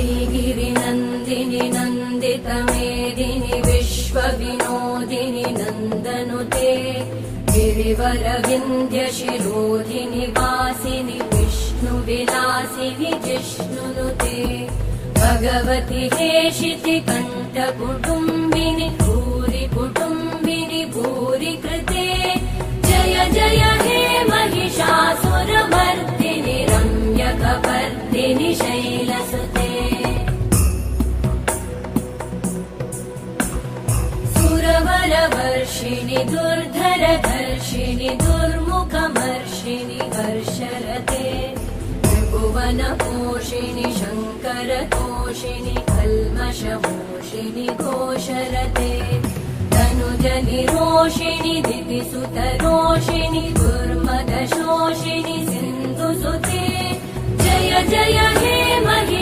श्रीगिरिनन्दिनि नन्दितमेदिनि विश्वविनोदिनि नन्दनुते गिरिवरविन्ध्यशिरोधिनि वासिनि विष्णुविलासिनि जिष्णुनुते भगवति हेशिति कण्ठकुटुम्बिनि भूरि कुटुम्बिनि भूरि कृते जय जय हे महिषासुरमर्दिनि रम्यकपर्दिनि शैलसुते सुरवरवर्षिणि दुर्धरधर्षिणि दुर्मुखमर्षिणि हर्षरते त्रिभुवनपोषिणि शङ्करतोषिणि कल्मषमोषिणि घोषरते तनुजनिरोषिणि दितिसुतरोषिणि दुर्मदशोषिणि सिन्धुसुते जय जय हे